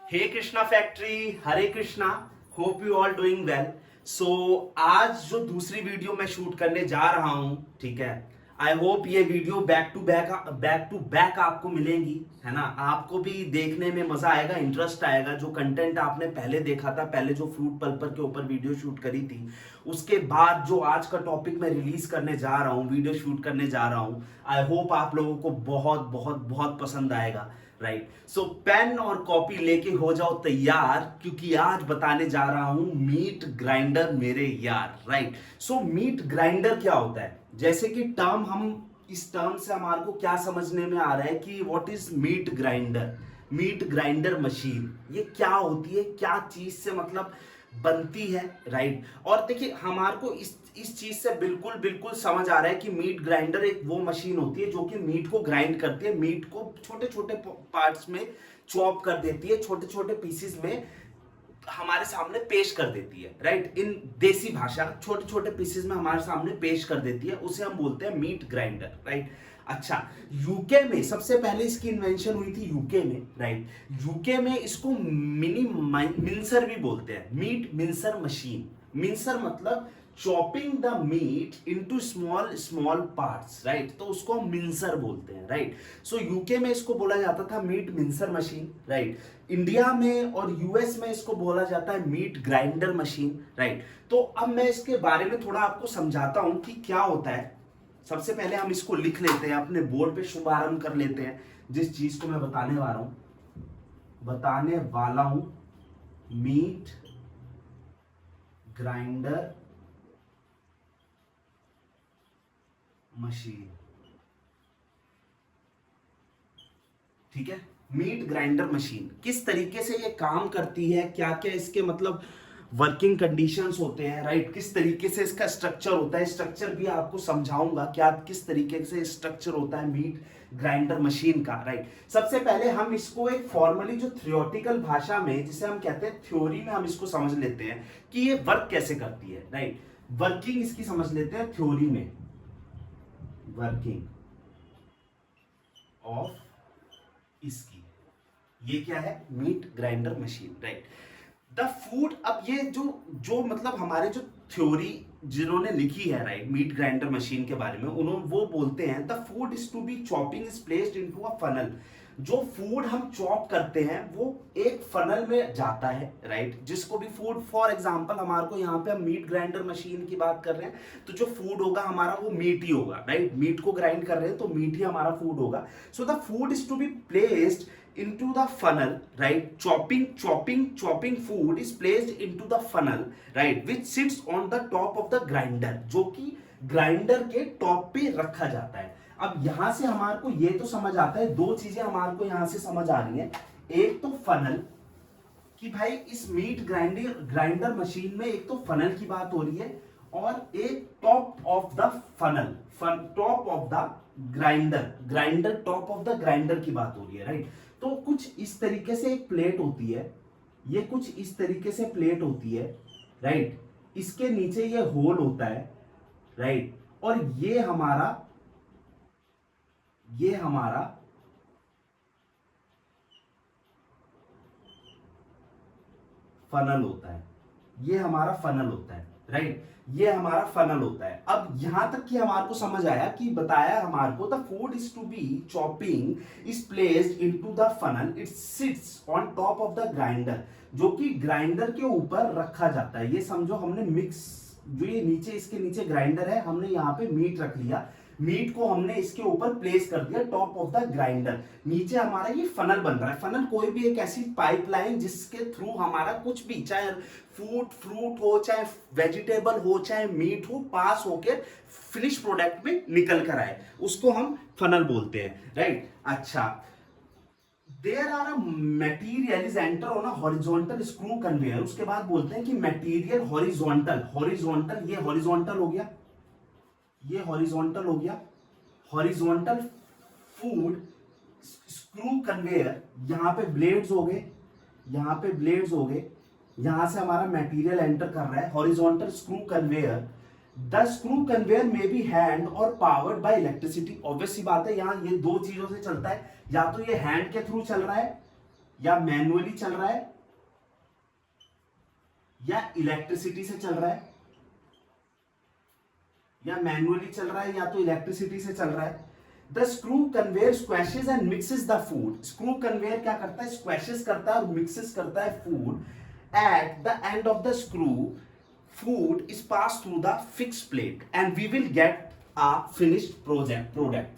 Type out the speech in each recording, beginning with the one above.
Hey Krishna factory, Hare Krishna. Hope you all doing well. So आज जो दूसरी वीडियो मैं शूट करने जा रहा हूं, ठीक है, आई होप ये वीडियो बैक टू बैक आपको मिलेंगी, है ना। आपको भी देखने में मजा आएगा, इंटरेस्ट आएगा। जो कंटेंट आपने पहले देखा था, पहले जो फ्रूट पल्पर के ऊपर वीडियो शूट करी थी, उसके बाद जो आज का टॉपिक मैं रिलीज करने जा रहा हूँ, वीडियो शूट करने जा रहा हूँ, आई होप आप लोगों को बहुत बहुत बहुत पसंद आएगा। राइट, सो पेन और कॉपी लेके हो जाओ तैयार, क्योंकि आज बताने जा रहा हूं मीट ग्राइंडर मेरे यार। राइट, सो मीट ग्राइंडर क्या होता है, जैसे कि टर्म हम इस टर्म से हमारे को क्या समझने में आ रहा है कि what is meat grinder. Meat grinder machine ये क्या होती है, क्या चीज से मतलब बनती है। राइट, और देखिए हमारे को इस चीज से बिल्कुल बिल्कुल समझ आ रहा है कि मीट ग्राइंडर एक वो मशीन होती है जो कि मीट को ग्राइंड करती है, मीट को छोटे छोटे पार्ट्स में चॉप कर देती है, छोटे छोटे पीसेस में हमारे सामने पेश कर देती है। राइट, इन देसी भाषा छोटे छोटे पीसेस में हमारे सामने पेश कर देती है, उसे हम बोलते हैं मीट ग्राइंडर। राइट, अच्छा, यूके में सबसे पहले इसकी इन्वेंशन हुई थी यूके में। राइट, यूके में इसको मिनी मिंसर भी बोलते हैं, मीट मिंसर मशीन। मिंसर मतलब chopping the meat into small small parts. Right, तो उसको हम मिंसर बोलते हैं। राइट, सो यूके में इसको बोला जाता था meet mincer machine. Right, India में और यूएस में इसको बोला जाता है मीट ग्राइंडर मशीन। राइट, तो अब मैं इसके बारे में थोड़ा आपको समझाता हूं कि क्या होता है। सबसे पहले हम इसको लिख लेते हैं, अपने बोर्ड पे शुभारंभ कर लेते हैं जिस चीज को मैं बताने वाला हूं मीट ग्राइंडर मशीन। ठीक है, मीट ग्राइंडर मशीन किस तरीके से ये काम करती है, क्या क्या इसके मतलब वर्किंग कंडीशंस होते हैं। राइट, किस तरीके से इसका स्ट्रक्चर होता है, स्ट्रक्चर भी आपको समझाऊंगा क्या किस तरीके से स्ट्रक्चर होता है मीट ग्राइंडर मशीन का। राइट, सबसे पहले हम इसको एक फॉर्मली जो थ्योरेटिकल भाषा में जिसे हम कहते हैं थ्योरी में, हम इसको समझ लेते हैं कि ये वर्क कैसे करती है। राइट, वर्किंग इसकी समझ लेते हैं थ्योरी में, वर्किंग ऑफ इसकी। ये क्या है, meat grinder machine. Right, the food, अब ये जो जो मतलब हमारे जो थ्योरी जिन्होंने लिखी है, राइट, मीट ग्राइंडर मशीन के बारे में, उन्होंने वो बोलते हैं the food is to be chopping is placed into a funnel. जो फूड हम चॉप करते हैं वो एक फनल में जाता है। राइट, जिसको भी फूड, फॉर एग्जांपल हमारे को यहाँ पे हम मीट ग्राइंडर मशीन की बात कर रहे हैं, तो जो फूड होगा हमारा वो मीट ही होगा। राइट, मीट को ग्राइंड कर रहे हैं तो मीट ही हमारा फूड होगा। So the food is to be placed into the funnel. Right, chopping food is placed into the funnel, right, which sits on the top of the grinder, जो कि grinder के top पे रखा जाता है। अब यहां से हमारे को ये तो समझ आता है, दो चीजें हमारे को यहां से समझ आ रही हैं। एक तो फनल, कि भाई इस मीट ग्राइंडर मशीन में एक तो फनल की बात हो रही है, और एक top of the funnel, top of the grinder top of the grinder की बात हो रही है। राइट, तो कुछ इस तरीके से एक प्लेट होती है, ये कुछ इस तरीके से प्लेट होती है। राइट, इसके नीचे ये होल होता है। राइट, और ये हमारा फनल होता है, ये हमारा फनल होता है। राइट, ये हमारा फनल होता है। अब यहां तक कि हमारे को समझ आया कि बताया हमारे को the food is to be chopping is placed into the funnel, it sits on top of the grinder, जो कि ग्राइंडर के ऊपर रखा जाता है। ये समझो हमने मिक्स, जो ये नीचे इसके नीचे ग्राइंडर है, हमने यहाँ पे मीट रख लिया, मीट को हमने इसके ऊपर प्लेस कर दिया टॉप ऑफ द ग्राइंडर। नीचे हमारा ये फनल बन रहा है। फनल कोई भी एक ऐसी पाइपलाइन जिसके थ्रू हमारा कुछ भी, चाहे फूड फ्रूट हो, चाहे वेजिटेबल हो, चाहे मीट हो, पास होकर फिनिश प्रोडक्ट में निकल कर आए, उसको हम फनल बोलते हैं। राइट, अच्छा, there are a material is enter on a horizontal screw conveyor. उसके बाद बोलते हैं कि मटेरियल हॉरिजॉन्टल, ये हॉरिजॉन्टल हो गया, ये हॉरिजॉन्टल हो गया, हॉरिजॉन्टल फूड स्क्रू कन्वेयर। यहां पे ब्लेड्स हो गए, यहां पे ब्लेड्स हो गए, यहां से हमारा मटेरियल एंटर कर रहा है, horizontal screw conveyor. The screw conveyor में बी हैंड और पावर्ड बाय इलेक्ट्रिसिटी। ऑब्वियस सी बात है, यहां ये दो चीजों से चलता है, या तो ये हैंड के थ्रू चल रहा है, या मैन्युअली चल रहा है या इलेक्ट्रिसिटी से चल रहा है, या मैन्युअली चल रहा है या तो इलेक्ट्रिसिटी से चल रहा है। The screw conveyor squashes and mixes the food. Screw conveyor क्या करता है, स्क्वैशेस करता है और मिक्सेस करता है food. At the end of the screw food is passed through the fixed plate and we will get a finished product,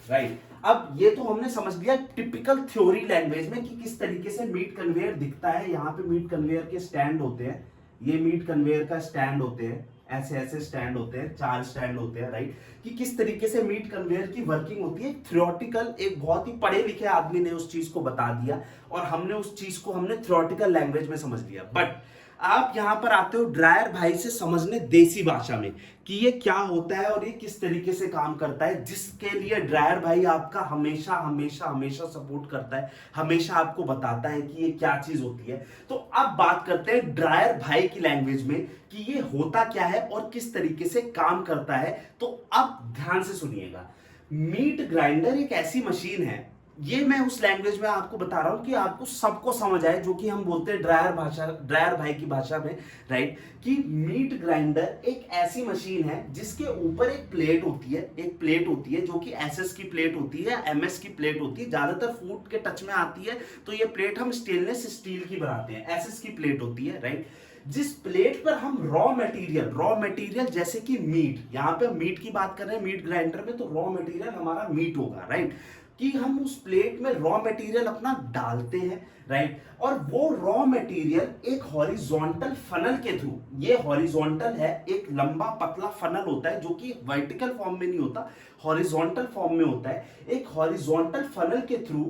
right? अब ये तो हमने समझ लिया टिपिकल थ्योरी लैंग्वेज में कि किस तरीके से मीट कन्वेयर दिखता है। यहाँ पे मीट कन्वेयर के स्टैंड होते हैं, ये मीट कन्वेयर का स्टैंड होते हैं, ऐसे ऐसे स्टैंड होते हैं, 4 स्टैंड होते हैं, राइट? कि किस तरीके से मीट कन्वेयर की वर्किंग होती है। थ्योरेटिकल, एक बहुत ही पढ़े लिखे आदमी ने उस चीज को बता दिया और हमने उस चीज को हमने थ्योरेटिकल लैंग्वेज में समझ लिया। बट आप यहां पर आते हो ड्रायर भाई से समझने देसी भाषा में कि ये क्या होता है और ये किस तरीके से काम करता है, जिसके लिए ड्रायर भाई आपका हमेशा हमेशा हमेशा सपोर्ट करता है, हमेशा आपको बताता है कि ये क्या चीज होती है। तो अब बात करते हैं ड्रायर भाई की लैंग्वेज में कि ये होता क्या है और किस तरीके से काम करता है। तो अब ध्यान से सुनिएगा। मीट ग्राइंडर एक ऐसी मशीन है, ये मैं उस लैंग्वेज में आपको बता रहा हूं कि आपको सबको समझ आए, जो कि हम बोलते हैं ड्रायर भाई की भाषा में, राइट? कि मीट ग्राइंडर एक ऐसी मशीन है जिसके ऊपर एक प्लेट होती है, एक प्लेट होती है जो कि एसएस की प्लेट होती है, एमएस की प्लेट होती है। ज्यादातर फूड के टच में आती है तो ये प्लेट हम स्टेनलेस स्टील की बनाते हैं, एसएस की प्लेट होती है, राइट? जिस प्लेट पर हम रॉ मटेरियल जैसे कि मीट, यहां पे मीट की बात कर रहे हैं मीट ग्राइंडर में, तो रॉ मटेरियल हमारा मीट होगा, राइट? कि हम उस प्लेट में रॉ मटेरियल अपना डालते हैं, राइट? और वो रॉ मटेरियल एक हॉरिजॉन्टल फनल के थ्रू, ये हॉरिजॉन्टल है, एक लंबा पतला फनल होता है जो कि वर्टिकल फॉर्म में नहीं होता, हॉरिजॉन्टल फॉर्म में होता है। एक हॉरिजॉन्टल फनल के थ्रू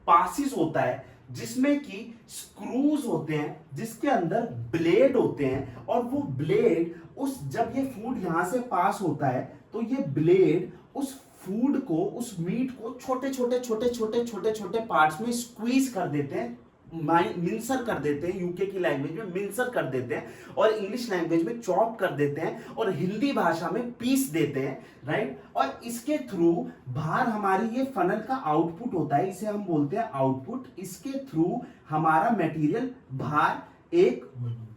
पासिस होता है जिसमें कि स्क्रूज होते हैं, जिसके अंदर ब्लेड होते हैं, और वो ब्लेड उस, जब ये फूड यहां से पास होता है तो ये ब्लेड उस फूड को, उस मीट को छोटे छोटे पार्ट्स में स्क्वीज कर देते हैं, मिंसर कर देते हैं, यूके की लैंग्वेज में मिंसर कर देते हैं, और इंग्लिश लैंग्वेज में चॉप कर देते हैं, और हिंदी भाषा में पीस देते हैं, राइट? और इसके थ्रू बाहर हमारी ये फनल का आउटपुट होता है, इसे हम बोलते हैं आउटपुट। इसके थ्रू हमारा मटेरियल बाहर एक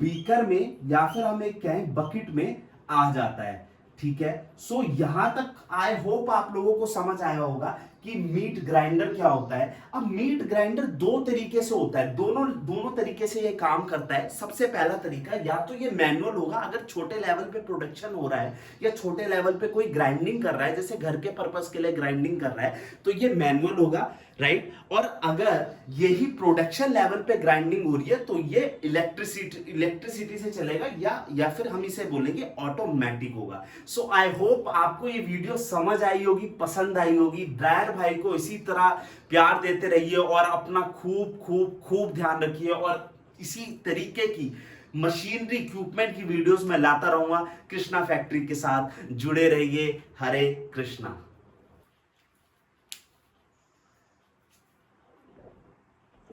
बीकर में या फिर हम एक कहें बकेट में आ जाता है, ठीक है? सो यहां तक आई होप आप लोगों को समझ आया होगा कि मीट ग्राइंडर क्या होता है। अब मीट ग्राइंडर 2 तरीके से होता है, दोनों तरीके से ये काम करता है। सबसे पहला तरीका, या तो ये मैनुअल होगा, अगर छोटे लेवल पे प्रोडक्शन हो रहा है या छोटे लेवल पे कोई ग्राइंडिंग कर रहा है, जैसे घर के पर्पस के लिए ग्राइंडिंग कर रहा है, तो ये मैनुअल होगा, राइट? और अगर यही प्रोडक्शन लेवल पे ग्राइंडिंग हो रही है तो ये इलेक्ट्रिसिटी से चलेगा, या फिर हम इसे बोलेंगे ऑटोमेटिक होगा। सो आई होप आपको ये वीडियो समझ आई होगी, पसंद आई होगी। ड्रायर भाई को इसी तरह प्यार देते रहिए और अपना खूब खूब खूब ध्यान रखिए, और इसी तरीके की मशीनरी इक्विपमेंट की वीडियोस मैं लाता रहूंगा। कृष्णा फैक्ट्री के साथ जुड़े रहिए। हरे कृष्णा।